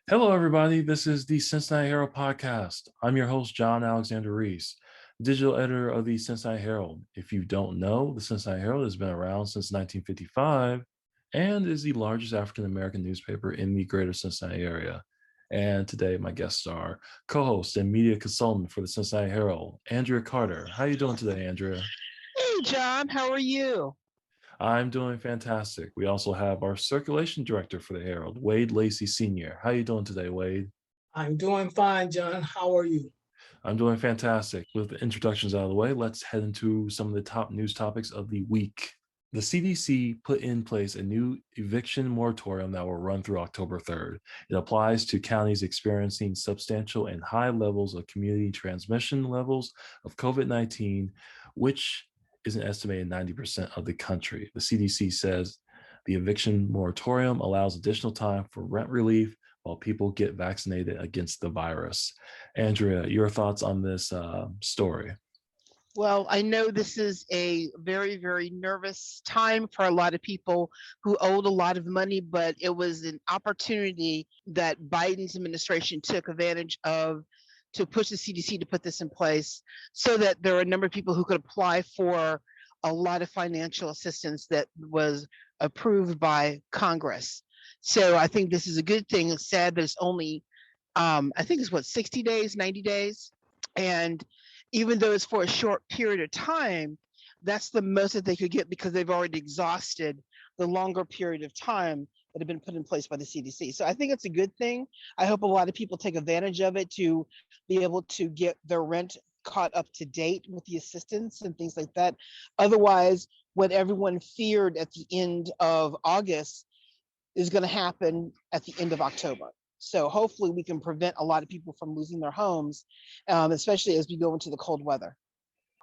Hello, everybody. This is the Cincinnati Herald Podcast. I'm your host, John Alexander Reese, digital editor of the Cincinnati Herald. If you don't know, the Cincinnati Herald has been around since 1955 and is the largest African American newspaper in the greater Cincinnati area. And today, my guest star, co-host and media consultant for the Cincinnati Herald, Andria Carter. How are you doing today, Andria? Hey, John, how are you? I'm doing fantastic. We also have our circulation director for the Herald, Wade Lacey Sr. How are you doing today, Wade? I'm doing fine, John. How are you? I'm doing fantastic. With the introductions out of the way, let's head into some of the top news topics of the week. The CDC put in place a new eviction moratorium that will run through October 3rd. It applies to counties experiencing substantial and high levels of community transmission levels of COVID-19, which is an estimated 90% of the country. The CDC says the eviction moratorium allows additional time for rent relief while people get vaccinated against the virus. Andria, your thoughts on this story? Well, I know this is a very, very nervous time for a lot of people who owed a lot of money, but it was an opportunity that Biden's administration took advantage of to push the CDC to put this in place so that there are a number of people who could apply for a lot of financial assistance that was approved by Congress. So I think this is a good thing. It's sad that it's only, I think it's 60 days, 90 days. And even though it's for a short period of time, that's the most that they could get because they've already exhausted the longer period of time that have been put in place by the CDC. So I think it's a good thing. I hope a lot of people take advantage of it to be able to get their rent caught up to date with the assistance and things like that. Otherwise, what everyone feared at the end of August is going to happen at the end of October. So hopefully we can prevent a lot of people from losing their homes, especially as we go into the cold weather.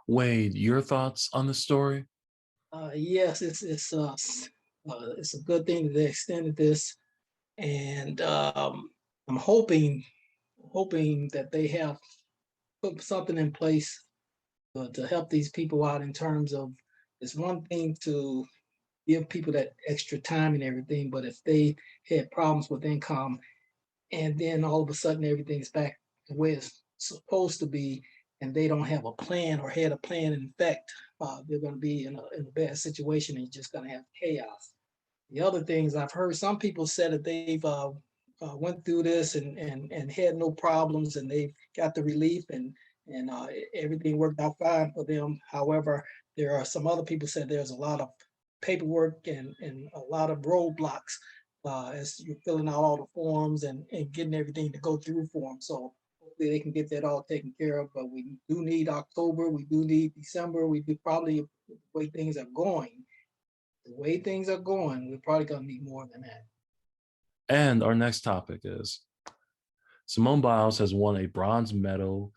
Wade, your thoughts on the story? Yes, it's a good thing that they extended this, and I'm hoping that they have put something in place to help these people out in terms of it's one thing to give people that extra time and everything, but if they had problems with income and then all of a sudden everything's back the way it's supposed to be and they don't have a plan or had a plan, in fact, they're going to be in a bad situation and you're just going to have chaos. The other things I've heard, some people said that they've went through this and had no problems and they've got the relief and everything worked out fine for them. However, there are some other people said there's a lot of paperwork and a lot of roadblocks as you're filling out all the forms and getting everything to go through for them. So hopefully they can get that all taken care of. But we do need October, we do need December, we do probably the way things are going. We're probably gonna need more than that. And our next topic is Simone Biles has won a bronze medal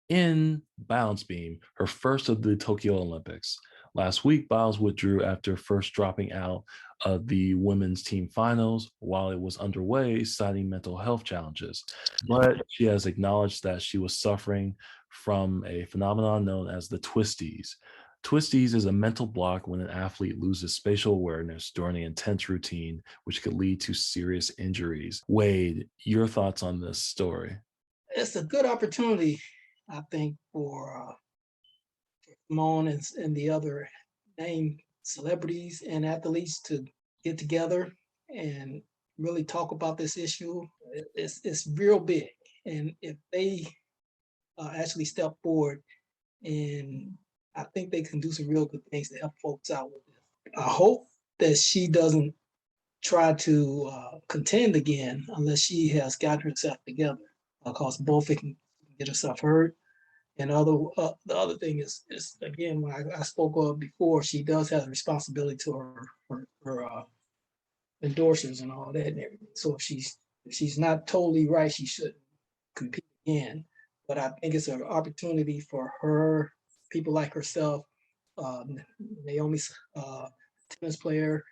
in balance beam, her first of the Tokyo Olympics. Last week, Biles withdrew after first dropping out of the women's team finals while it was underway, citing mental health challenges. But she has acknowledged that she was suffering from a phenomenon known as the twisties. Twisties is a mental block when an athlete loses spatial awareness during an intense routine, which could lead to serious injuries. Wade, your thoughts on this story? It's a good opportunity, I think, for Simone and the other named celebrities and athletes to get together and really talk about this issue. It's real big, and if they actually step forward, and I think they can do some real good things to help folks out with this. I hope that she doesn't try to contend again unless she has got herself together, because both can get herself hurt. And the other thing is again, when I spoke of before, she does have a responsibility to her endorsers and all that and everything. So if she's not totally right, she shouldn't compete again. But I think it's an opportunity for her, people like herself, Naomi's tennis player,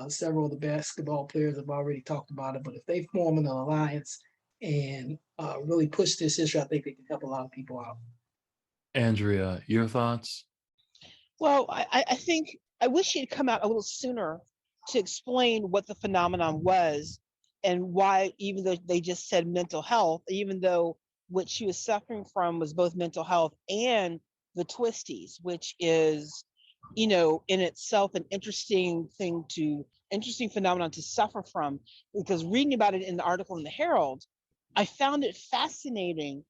several of the basketball players have already talked about it. But if they form an alliance and really push this issue, I think they can help a lot of people out. Andria, your thoughts? Well, I think I wish she'd come out a little sooner to explain what the phenomenon was and why, even though they just said mental health, even though what she was suffering from was both mental health and the twisties, which is, in itself an interesting phenomenon to suffer from. Because reading about it in the article in the Herald, I found it fascinating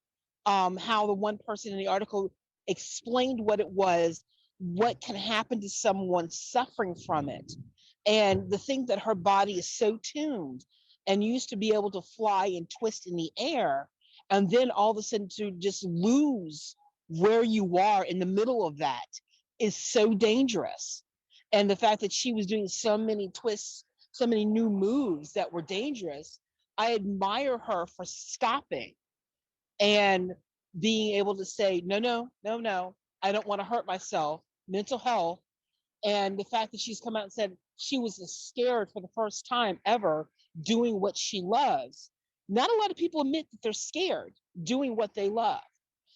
how the one person in the article explained what it was, what can happen to someone suffering from it, and the thing that her body is so tuned and used to be able to fly and twist in the air, and then all of a sudden to just lose where you are in the middle of that is so dangerous. And the fact that she was doing so many twists, so many new moves that were dangerous, I admire her for stopping and being able to say, no, no, no, no, I don't want to hurt myself, mental health. And the fact that she's come out and said she was scared for the first time ever doing what she loves. Not a lot of people admit that they're scared doing what they love.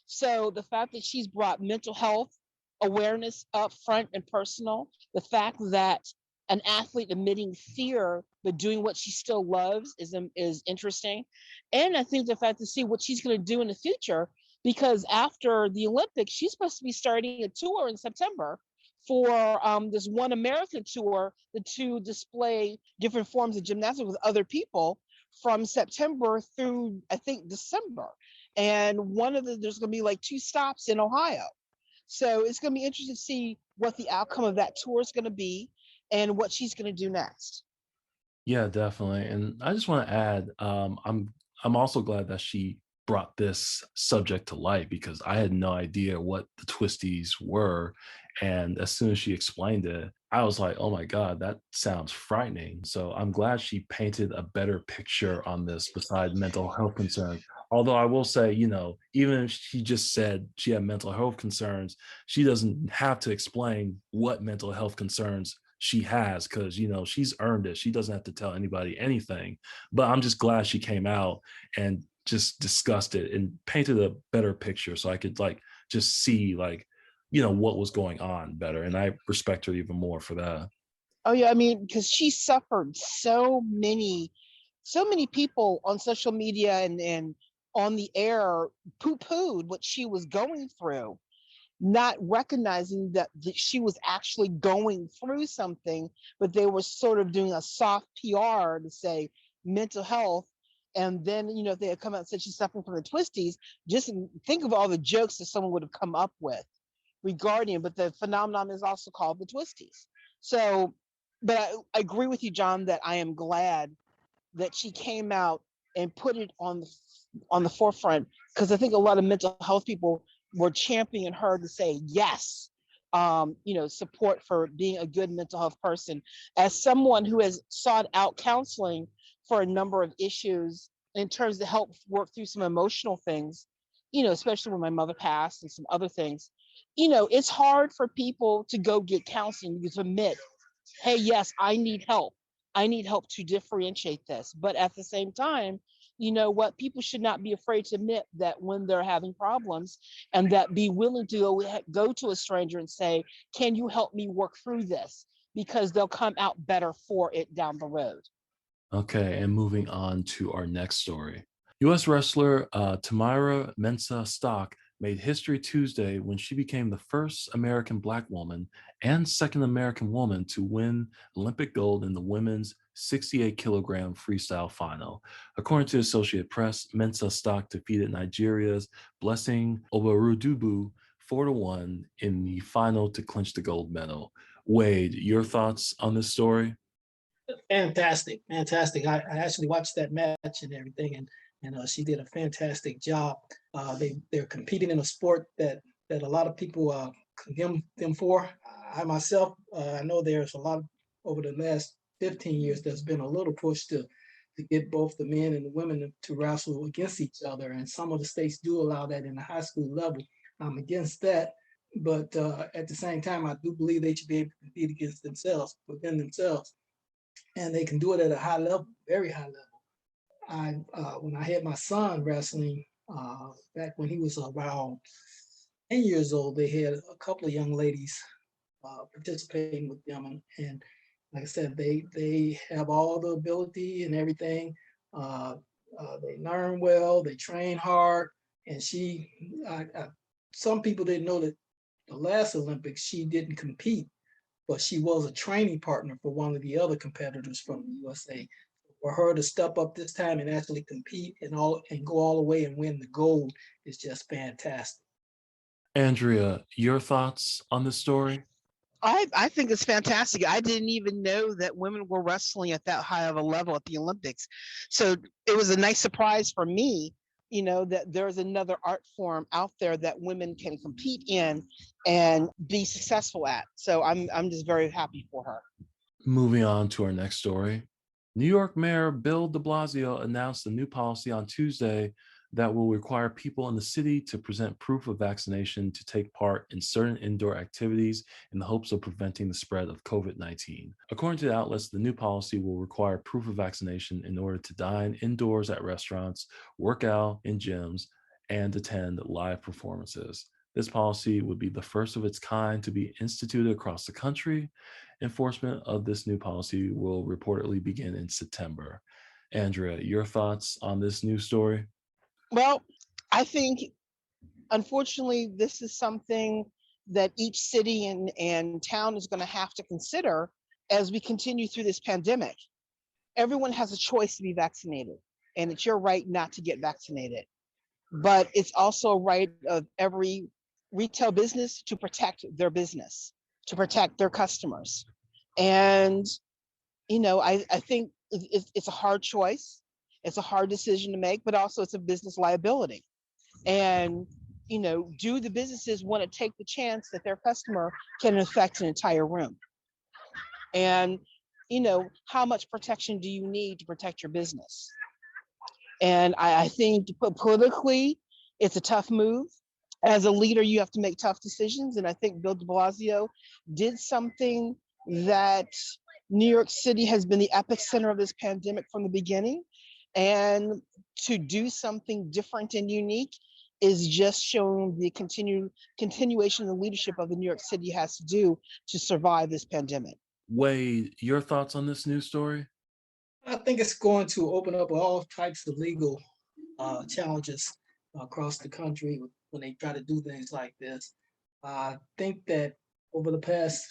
So the fact that she's brought mental health awareness up front and personal, the fact that an athlete admitting fear but doing what she still loves is interesting. And I think the fact to see what she's going to do in the future, because after the Olympics, she's supposed to be starting a tour in September for this One American tour to display different forms of gymnastics with other people from September through, I think, December. And there's going to be like 2 stops in Ohio. So it's going to be interesting to see what the outcome of that tour is going to be and what she's going to do next. Yeah, definitely. And I just want to add, I'm also glad that she brought this subject to light, because I had no idea what the twisties were. And as soon as she explained it, I was like, oh my God, that sounds frightening. So I'm glad she painted a better picture on this besides mental health concerns. Although I will say, even if she just said she had mental health concerns, she doesn't have to explain what mental health concerns she has, because she's earned it. She doesn't have to tell anybody anything. But I'm just glad she came out and just discussed it and painted a better picture, so I could just see what was going on better. And I respect her even more for that. Oh yeah, I mean, because she suffered so many people on social media and on the air poo-pooed what she was going through, not recognizing that she was actually going through something, but they were sort of doing a soft PR to say mental health. And then, if they had come out and said she's suffering from the twisties, just think of all the jokes that someone would have come up with regarding it. But the phenomenon is also called the twisties. So, but I agree with you, John, that I am glad that she came out and put it on the forefront, because I think a lot of mental health people were championing her to say yes, support for being a good mental health person. As someone who has sought out counseling for a number of issues in terms to help work through some emotional things, especially when my mother passed and some other things, it's hard for people to go get counseling, to admit, hey, yes, I need help. I need help to differentiate this. But at the same time, people should not be afraid to admit that when they're having problems, and that be willing to go to a stranger and say, can you help me work through this? Because they'll come out better for it down the road. Okay, and moving on to our next story. U.S. wrestler Tamyra Mensah-Stock made history Tuesday when she became the first American Black woman and second American woman to win Olympic gold in the women's 68-kilogram freestyle final. According to Associated Press, Mensah-Stock defeated Nigeria's Blessing Obarudubu 4-1 in the final to clinch the gold medal. Wade, your thoughts on this story? Fantastic. I actually watched that match and everything, and she did a fantastic job. They're competing in a sport that a lot of people condemn them for. I myself, I know there's a lot over the last 15 years. There's been a little push to get both the men and the women to wrestle against each other, and some of the states do allow that in the high school level. I'm against that, but at the same time, I do believe they should be able to compete against themselves, within themselves. And they can do it at a high level, very high level. When I had my son wrestling, back when he was around 10 years old, they had a couple of young ladies participating with them. And like I said, they have all the ability and everything. They learn well, they train hard, and some people didn't know that the last Olympics she didn't compete, but she was a training partner for one of the other competitors from the USA. For her to step up this time and actually compete and go all the way and win the gold is just fantastic. Andria, your thoughts on this story? I think it's fantastic. I didn't even know that women were wrestling at that high of a level at the Olympics. So it was a nice surprise for me, that there's another art form out there that women can compete in and be successful at. So I'm just very happy for her. Moving on to our next story. New York Mayor Bill de Blasio announced a new policy on Tuesday that will require people in the city to present proof of vaccination to take part in certain indoor activities in the hopes of preventing the spread of COVID-19. According to the outlets, the new policy will require proof of vaccination in order to dine indoors at restaurants, work out in gyms, and attend live performances. This policy would be the first of its kind to be instituted across the country. Enforcement of this new policy will reportedly begin in September. Andria, your thoughts on this news story? Well, I think, unfortunately, this is something that each city and town is going to have to consider as we continue through this pandemic. Everyone has a choice to be vaccinated, and it's your right not to get vaccinated. But it's also a right of every retail business to protect their business, to protect their customers. And, I think it's a hard choice. It's a hard decision to make, but also it's a business liability. And, do the businesses want to take the chance that their customer can infect an entire room? And, how much protection do you need to protect your business? And I think politically, it's a tough move. As a leader, you have to make tough decisions. And I think Bill de Blasio did something that New York City has been the epicenter of this pandemic from the beginning. And to do something different and unique is just showing the continuation of the leadership of the New York City has to do to survive this pandemic. Wade, your thoughts on this news story? I think it's going to open up all types of legal challenges across the country when they try to do things like this. I think that over the past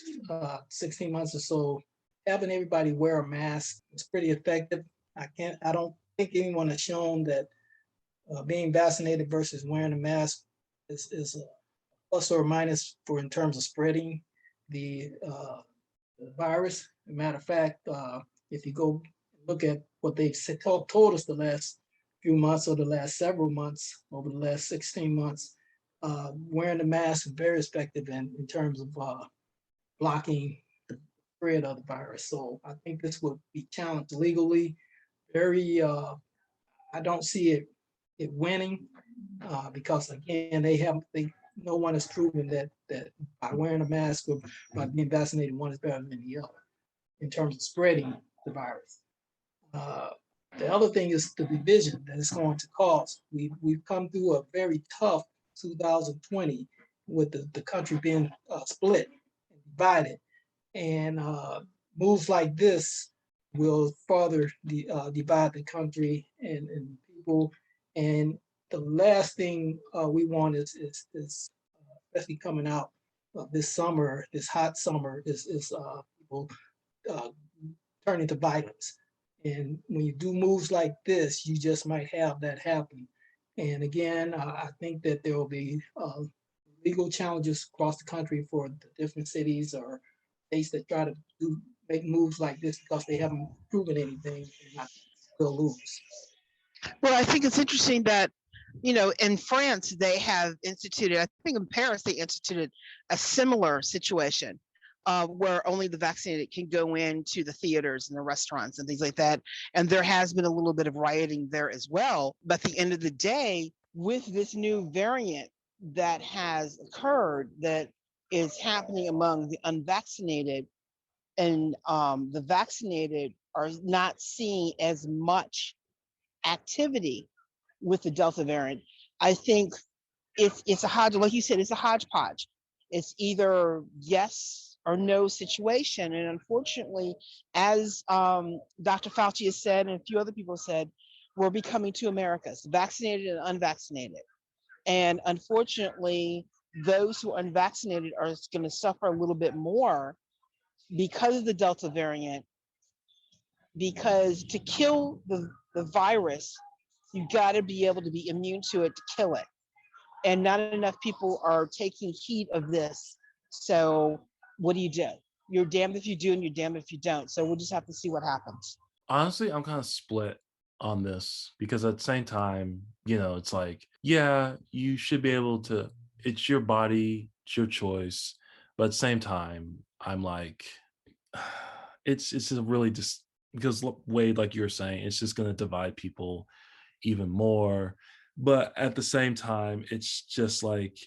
16 months or so, having everybody wear a mask is pretty effective. I don't think anyone has shown that being vaccinated versus wearing a mask is a plus or minus in terms of spreading the virus. As a matter of fact, if you go look at what they've told us the last few months or the last several months, over the last 16 months, wearing a mask is very effective in terms of blocking the spread of the virus. So I think this would be challenged legally. I don't see it winning because again, no one has proven that by wearing a mask or by being vaccinated, one is better than the other in terms of spreading the virus. The other thing is the division that it's going to cause. We've come through a very tough 2020 with the country being split and divided, and moves like this will further divide the country and people. And the last thing we want is especially coming out this summer, this hot summer, is people turning to violence. And when you do moves like this, you just might have that happen. And again, I think that there will be legal challenges across the country for the different cities or states that try to make moves like this because they haven't proven anything, and they'll lose. Well, I think it's interesting that, in France, they have instituted, I think in Paris, they instituted a similar situation where only the vaccinated can go into the theaters and the restaurants and things like that. And there has been a little bit of rioting there as well. But at the end of the day, with this new variant that has occurred that is happening among the unvaccinated, and the vaccinated are not seeing as much activity with the Delta variant. I think it's a hodgepodge, like you said, it's a hodgepodge. It's either yes or no situation. And unfortunately, as Dr. Fauci has said, and a few other people said, we're becoming two Americas, vaccinated and unvaccinated. And unfortunately, those who are unvaccinated are going to suffer a little bit more because of the Delta variant, because to kill the virus, you got to be able to be immune to it to kill it. And not enough people are taking heed of this. So what do? You're damned if you do and you're damned if you don't. So we'll just have to see what happens. Honestly, I'm kind of split on this because at the same time, it's like, yeah, you should be able to, it's your body, it's your choice. But at the same time, I'm like, it's a really just because Wade, like you were saying, it's just going to divide people even more. But at the same time, it's just like,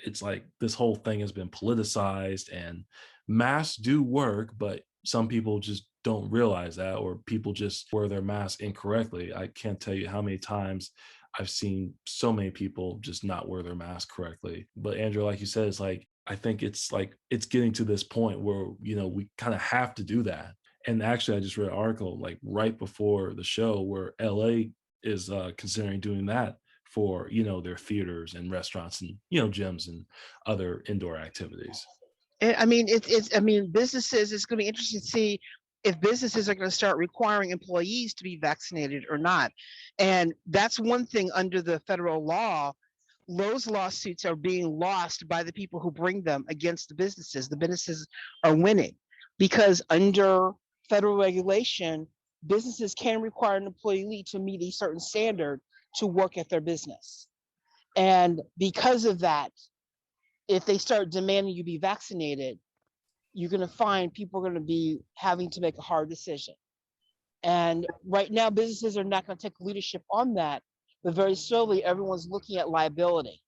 it's like this whole thing has been politicized and masks do work, but some people just don't realize that, or people just wear their mask incorrectly. I can't tell you how many times I've seen so many people just not wear their mask correctly. But Andrew, like you said, it's like, I think it's like, it's getting to this point where, we kind of have to do that. And actually, I just read an article like right before the show where LA is considering doing that for, their theaters and restaurants and, gyms and other indoor activities. I mean, businesses, it's going to be interesting to see if businesses are going to start requiring employees to be vaccinated or not. And that's one thing under the federal law. Those lawsuits are being lost by the people who bring them against the businesses. The businesses are winning because under federal regulation, businesses can require an employee to meet a certain standard to work at their business. And because of that, if they start demanding you be vaccinated, you're going to find people are going to be having to make a hard decision. And right now, businesses are not going to take leadership on that, but very slowly, everyone's looking at liability.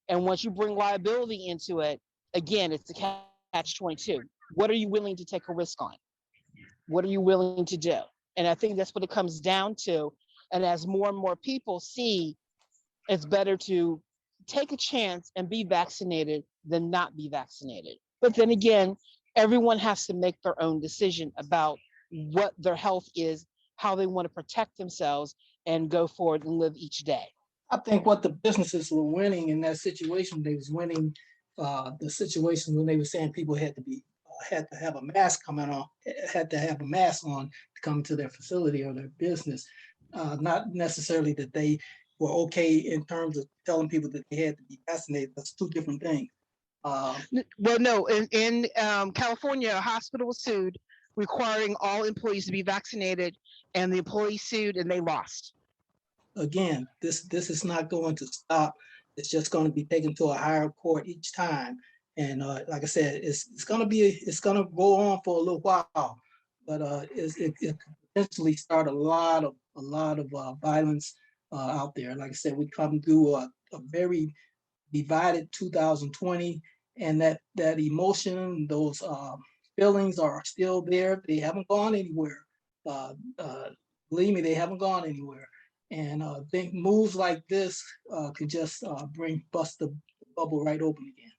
And once you bring liability into it, again, it's the catch-22. What are you willing to take a risk on? What are you willing to do? And I think that's what it comes down to. And as more and more people see, it's better to take a chance and be vaccinated than not be vaccinated. But then again, everyone has to make their own decision about what their health is, how they want to protect themselves, and go forward and live each day. I think what the businesses were winning in that situation, they was winning the situation when they were saying people had to have a mask coming on, had to have a mask on to come to their facility or their business. Not necessarily that they were okay in terms of telling people that they had to be vaccinated. That's two different things. Well, no, in California, a hospital was sued requiring all employees to be vaccinated, and the employees sued and they lost. Again, this is not going to stop. It's just going to be taken to a higher court each time. And like I said, it's going to go on for a little while, but it could potentially start a lot of violence out there. Like I said, we come through a very divided 2020, and that emotion, those feelings are still there. They haven't gone anywhere. Believe me, they haven't gone anywhere. And I think moves like this could just bust the bubble right open again.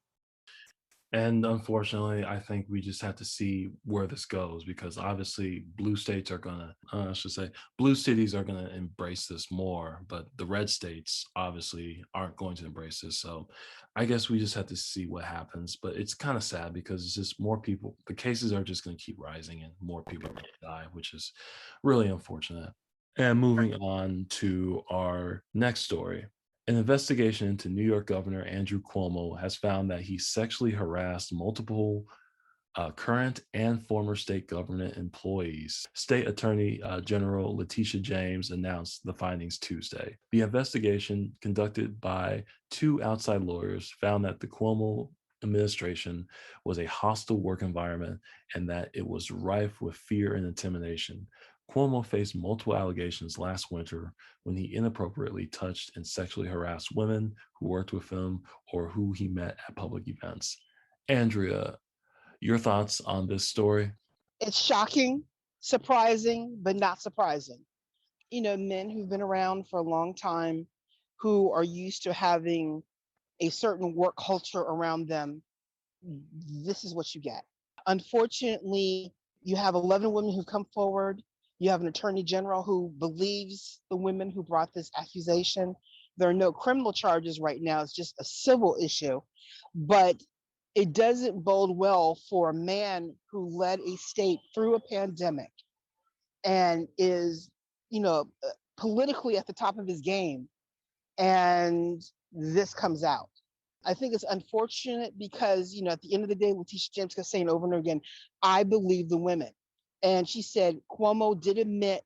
And unfortunately, I think we just have to see where this goes, because obviously blue states are going to, blue cities are going to embrace this more, but the red states obviously aren't going to embrace this. So I guess we just have to see what happens. But it's kind of sad because it's just more people, the cases are just going to keep rising and more people are going to die, which is really unfortunate. And moving on to our next story. An investigation into New York Governor Andrew Cuomo has found that he sexually harassed multiple current and former state government employees. State Attorney General Letitia James announced the findings Tuesday. The investigation, conducted by two outside lawyers, found that the Cuomo administration was a hostile work environment and that it was rife with fear and intimidation. Cuomo faced multiple allegations last winter when he inappropriately touched and sexually harassed women who worked with him or who he met at public events. Andria, your thoughts on this story? It's shocking, surprising, but not surprising. Men who've been around for a long time, who are used to having a certain work culture around them, this is what you get. Unfortunately, you have 11 women who come forward. You have an attorney general who believes the women who brought this accusation. There are no criminal charges right now. It's just a civil issue. But it doesn't bode well for a man who led a state through a pandemic and is, politically at the top of his game. And this comes out. I think it's unfortunate because, at the end of the day, Letitia James kept saying over and over again, I believe the women. And she said Cuomo did admit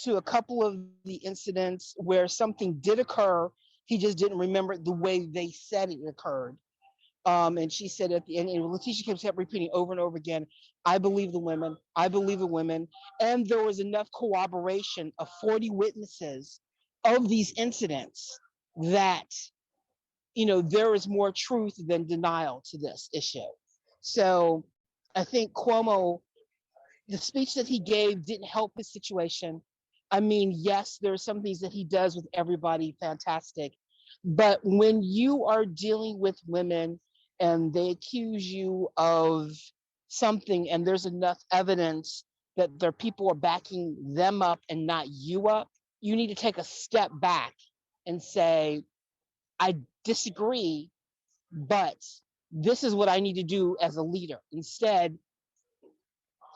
to a couple of the incidents where something did occur. He just didn't remember it the way they said it occurred. And she said at the end, and Letitia kept repeating over and over again, I believe the women, I believe the women. And there was enough corroboration of 40 witnesses of these incidents that, there is more truth than denial to this issue. So I think Cuomo, the speech that he gave didn't help his situation. I mean, yes, there are some things that he does with everybody, fantastic. But when you are dealing with women and they accuse you of something and there's enough evidence that their people are backing them up and not you up, you need to take a step back and say, I disagree, but this is what I need to do as a leader. Instead,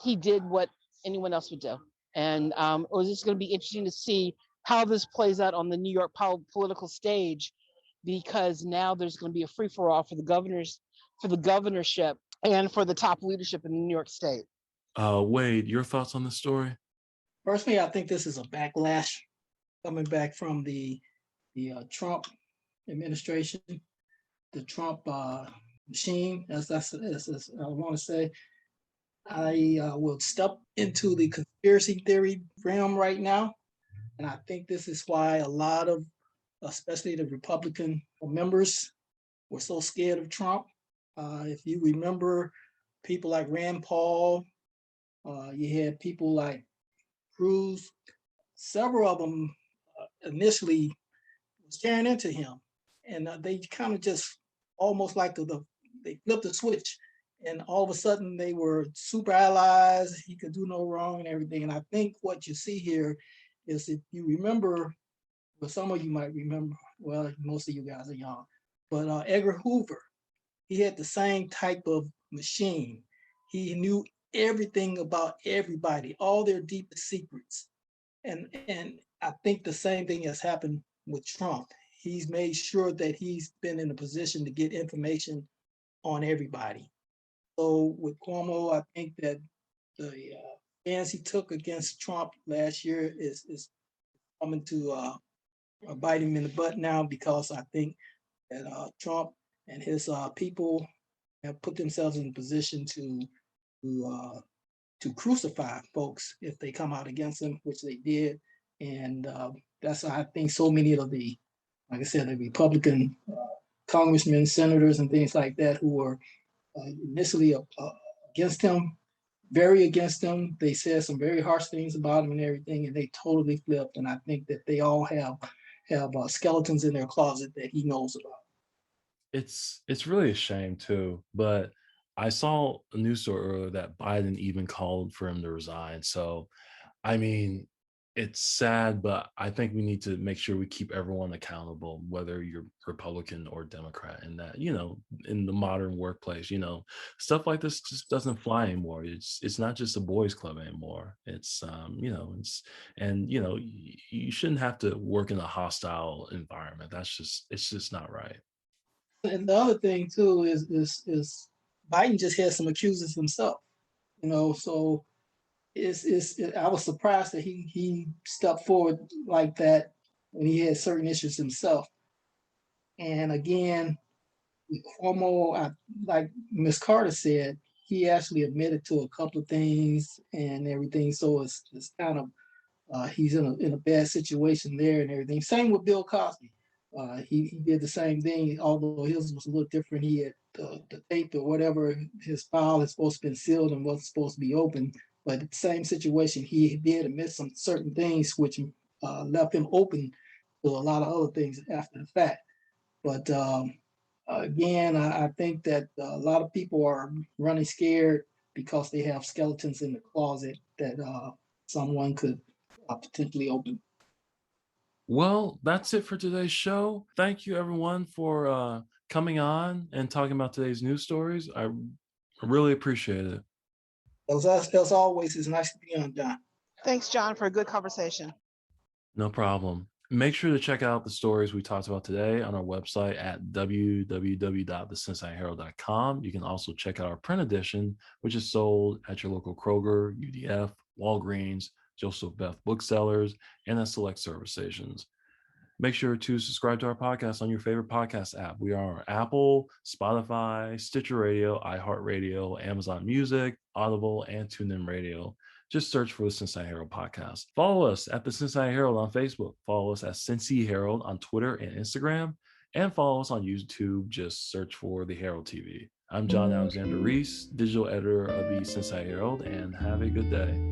he did what anyone else would do. And it was just going to be interesting to see how this plays out on the New York political stage, because now there's going to be a free-for-all for the governorship and for the top leadership in New York State. Wade, your thoughts on the story? Personally, I think this is a backlash coming back from the Trump administration, the Trump machine, as I want to say. I will step into the conspiracy theory realm right now. And I think this is why a lot of, especially the Republican members, were so scared of Trump. If you remember people like Rand Paul, you had people like Cruz, several of them initially was tearing into him. And they kind of just almost like they flipped the switch. And all of a sudden they were super allies. He could do no wrong and everything. And I think what you see here is, if you remember, well, some of you might remember, well, most of you guys are young, but Edgar Hoover, he had the same type of machine. He knew everything about everybody, all their deepest secrets. And I think the same thing has happened with Trump. He's made sure that he's been in a position to get information on everybody. So with Cuomo, I think that the stance he took against Trump last year is coming to bite him in the butt now, because I think that Trump and his people have put themselves in a position to crucify folks if they come out against him, which they did. And that's, I think, so many of the, like I said, the Republican congressmen, senators, and things like that who were initially against him, very against him. They said some very harsh things about him and everything, and they totally flipped. And I think that they all have skeletons in their closet that he knows about. It's really a shame too, but I saw a news story earlier that Biden even called for him to resign. So, I mean, it's sad, but I think we need to make sure we keep everyone accountable, whether you're Republican or Democrat, and that, in the modern workplace, stuff like this just doesn't fly anymore. It's not just a boys club anymore. It's you shouldn't have to work in a hostile environment. It's just not right. And the other thing too is Biden just had some accusers himself, so I was surprised that he stepped forward like that when he had certain issues himself. And again, with Cuomo, like Ms. Carter said, he actually admitted to a couple of things and everything. So it's kind of he's in a bad situation there and everything. Same with Bill Cosby. He did the same thing, although his was a little different. He had the tape or whatever, his file is supposed to be sealed and wasn't supposed to be open. But the same situation, he did admit some certain things which left him open to a lot of other things after the fact. But again, I think that a lot of people are running scared because they have skeletons in the closet that someone could potentially open. Well, that's it for today's show. Thank you, everyone, for coming on and talking about today's news stories. I really appreciate it. As always, it's nice to be on, John. Thanks, John, for a good conversation. No problem. Make sure to check out the stories we talked about today on our website at www.thecincinnatiherald.com. You can also check out our print edition, which is sold at your local Kroger, UDF, Walgreens, Joseph Beth Booksellers, and at select service stations. Make sure to subscribe to our podcast on your favorite podcast app. We are on Apple, Spotify, Stitcher Radio, iHeartRadio, Amazon Music, Audible, and TuneIn Radio. Just search for the Cincinnati Herald Podcast. Follow us at the Cincinnati Herald on Facebook. Follow us at Cincy Herald on Twitter and Instagram. And follow us on YouTube. Just search for the Herald TV. I'm John Alexander Reese, digital editor of the Cincinnati Herald, and have a good day.